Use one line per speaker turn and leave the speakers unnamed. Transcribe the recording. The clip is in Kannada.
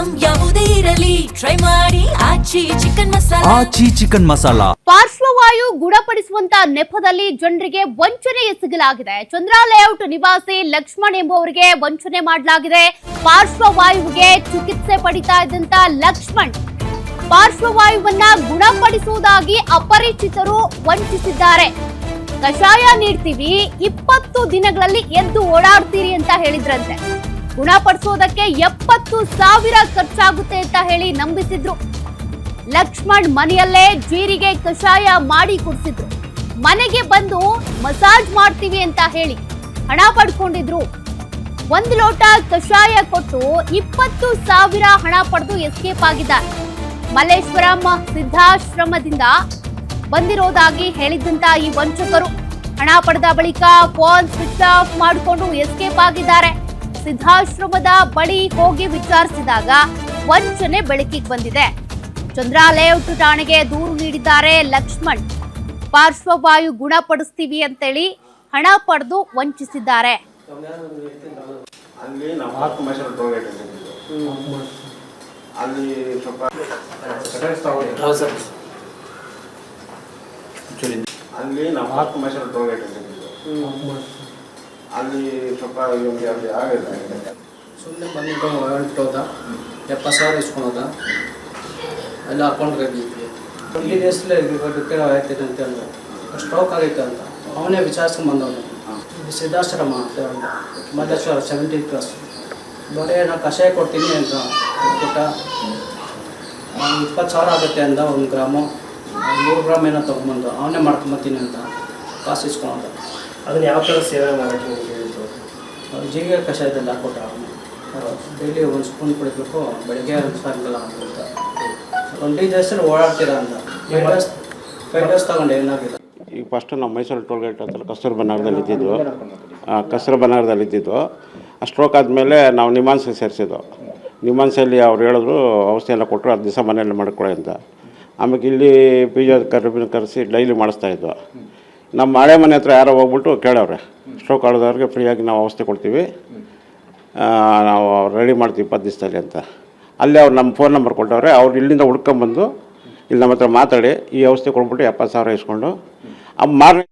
ಐಟಂ ಯಾವುದೇ ಇರಲಿ ಟ್ರೈ ಮಾಡಿ ಆಚಿ ಚಿಕನ್ ಮಸಾಲಾ.
ಪಾರ್ಶ್ವವಾಯು ಗುಣಪಡಿಸುವಂತ ನೆಪದಲ್ಲಿ ಜನರಿಗೆ ವಂಚನೆ ಎಸಗಲಾಗಿದೆ. ಚಂದ್ರ ಲೇಔಟ್ ನಿವಾಸಿ ಲಕ್ಷ್ಮಣ್ ಎಂಬುವರಿಗೆ ವಂಚನೆ ಮಾಡಲಾಗಿದೆ. ಪಾರ್ಶ್ವವಾಯುವಿಗೆ ಚಿಕಿತ್ಸೆ ಪಡಿತಾ ಇದ್ದಂತ ಲಕ್ಷ್ಮಣ್ ಪಾರ್ಶ್ವವಾಯುವನ್ನ ಗುಣಪಡಿಸುವುದಾಗಿ ಅಪರಿಚಿತರು ವಂಚಿಸಿದ್ದಾರೆ. ಕಷಾಯ ನೀಡ್ತೀವಿ, 20 ದಿನಗಳಲ್ಲಿ ಎದ್ದು ಓಡಾಡ್ತೀರಿ ಅಂತ ಹೇಳಿದ್ರಂತೆ. ಗುಣಪಡಿಸೋದಕ್ಕೆ 70,000 ಖರ್ಚಾಗುತ್ತೆ ಅಂತ ಹೇಳಿ ನಂಬಿಸಿದ್ರು. ಲಕ್ಷ್ಮಣ್ ಮನೆಯಲ್ಲೇ ಜೀರಿಗೆ ಕಷಾಯ ಮಾಡಿ ಕುಡಿಸಿದ್ರು. ಮನೆಗೆ ಬಂದು ಮಸಾಜ್ ಮಾಡ್ತೀವಿ ಅಂತ ಹೇಳಿ ಹಣ ಪಡ್ಕೊಂಡಿದ್ರು. 1 ಲೋಟ ಕಷಾಯ ಕೊಟ್ಟು 20,000 ಹಣ ಪಡೆದು ಎಸ್ಕೇಪ್ ಆಗಿದ್ದಾರೆ. ಮಲ್ಲೇಶ್ವರಂ ಸಿದ್ಧಾಶ್ರಮದಿಂದ ಬಂದಿರೋದಾಗಿ ಹೇಳಿದ್ದಂತ ಈ ವಂಚಕರು ಹಣ ಪಡೆದ ಬಳಿಕ ಫೋನ್ ಸ್ವಿಚ್ ಆಫ್ ಮಾಡಿಕೊಂಡು ಎಸ್ಕೇಪ್ ಆಗಿದ್ದಾರೆ. ಸಿದ್ಧಾಶ್ರಮದ ಬಳಿ ಹೋಗಿ ವಿಚಾರಿಸಿದಾಗ ವಂಚನೆ ಬೆಳಕಿಗೆ ಬಂದಿದೆ. ಚಂದ್ರ ಲೇಔಟ್ ಠಾಣೆಗೆ ದೂರು ನೀಡಿದ್ದಾರೆ ಲಕ್ಷ್ಮಣ್. ಪಾರ್ಶ್ವವಾಯು ಗುಣಪಡಿಸ್ತೀವಿ ಅಂತೇಳಿ ಹಣ ಪಡೆದು ವಂಚಿಸಿದ್ದಾರೆ.
ಅಲ್ಲಿ ಸ್ವಲ್ಪ ಅಲ್ಲಿ ನಾವು ಹಾಕು ಮೈಸೂರು ಟೋಲ್ಗೇಟ್ ಅಲ್ಲಿ ಸ್ವಲ್ಪ ಅಲ್ಲಿ ಆಗಿದೆ.
ಸುಮ್ಮನೆ ಬಂದು ಹೊರಟೋದ 70,000 ಇಸ್ಕೊಳೋದ ಎಲ್ಲ ಅಕೌಂಟ್ಗೆ ಇದ್ವಿ. 20 ಡೇಸ್ಲೇ ರಿಪೇರ್ ಆಯ್ತೈತೆ ಅಂತ ಅಂದ. ಸ್ಟ್ರೋಕ್ ಆಗೈತೆ ಅಂತ ಅವನೇ ವಿಚಾರಿಸ್ಕೊಂಡು ಬಂದವನು. ಸಿದ್ಧಾಶ್ರಮ ಅಂತ ಮಲ್ಲೇಶ್ವರ 70 ಕ್ರಾಸ್. ಬರೀ ನಾನು ಕಷಾಯ ಕೊಡ್ತೀನಿ ಅಂತ ಕೊಟ್ಟ. 20,000 ಆಗುತ್ತೆ ಅಂದ. 1 ಗ್ರಾಮು 3 ಗ್ರಾಮ್ ಏನೋ ತೊಗೊಂಬಂದು ಅವನೇ ಮಾಡ್ಕೊಂಬತ್ತೀನಿ ಅಂತ ಕಾಸು ಇಸ್ಕೊಳೋದ.
ಅದನ್ನು ಯಾವ ಥರ ಸೇವನೆ ಮಾಡೋಕ್ಕೆ
ಜೀರಿಗೆ ಕಷಾಯದಲ್ಲಿ ಹಾಕ್ಕೊಟ್ಟ. ಅವನು ಡೈಲಿ 1 ಸ್ಪೂನ್ ಕುಡಿಬೇಕು, ಬೆಳಗ್ಗೆ ಸಾಯಂಕಾಲ ಅಂತ. 20 ದಿವಸದಲ್ಲಿ ಓಡಾಡ್ತೀರ ಅಂತ 5 ಡೇಸ್ ತಗೊಂಡೆ, ಏನಾಗಿಲ್ಲ.
ಈಗ ಫಸ್ಟು ನಾವು ಮೈಸೂರು ಟೋಲ್ಗೇಟ್ ಹತ್ರ ಕಸ್ತೂರ್ಬಾ ನಗರದಲ್ಲಿದ್ದಿದ್ದು. ಸ್ಟ್ರೋಕ್ ಆದಮೇಲೆ ನಾವು ನಿಮಾನ್ಸಿಗೆ ಸೇರಿಸಿದ್ದು. ನಿಮಾನ್ಸಲ್ಲಿ ಅವ್ರು ಹೇಳಿದ್ರು ಔಷಧಿ ಎಲ್ಲ ಕೊಟ್ಟರು, 10 ದಿವಸ ಮನೆಯಲ್ಲಿ ಮಾಡ್ಕೊಳ್ಳಿ ಅಂತ. ಆಮೇಲೆ ಇಲ್ಲಿ ಫಿಸಿಯೋಥೆರಪಿನ ಕರೆಸಿ ಡೈಲಿ ಮಾಡಿಸ್ತಾಯಿದ್ವು. ನಮ್ಮ ಹಳೆ ಮನೆ ಹತ್ರ ಯಾರೋ ಹೋಗ್ಬಿಟ್ಟು ಕೇಳವ್ರೆ, ಸ್ಟ್ರೋಕ್ ಆಡೋದವ್ರಿಗೆ ಫ್ರೀಯಾಗಿ ನಾವು ಔಷಧಿ ಕೊಡ್ತೀವಿ, ನಾವು ರೆಡಿ ಮಾಡ್ತೀವಿ 20 ದಿವಸದಲ್ಲಿ ಅಂತ. ಅಲ್ಲಿ ಅವ್ರು ನಮ್ಮ ಫೋನ್ ನಂಬರ್ ಕೊಟ್ಟವ್ರೆ. ಅವ್ರು ಇಲ್ಲಿಂದ ಹುಡ್ಕೊಂಬಂದು ಇಲ್ಲಿ ನಮ್ಮ ಹತ್ರ ಮಾತಾಡಿ ಈ ಔಷಧಿ ಕೊಟ್ಬಿಟ್ಟು 70,000 ಇಸ್ಕೊಂಡು ಮಾರನೇ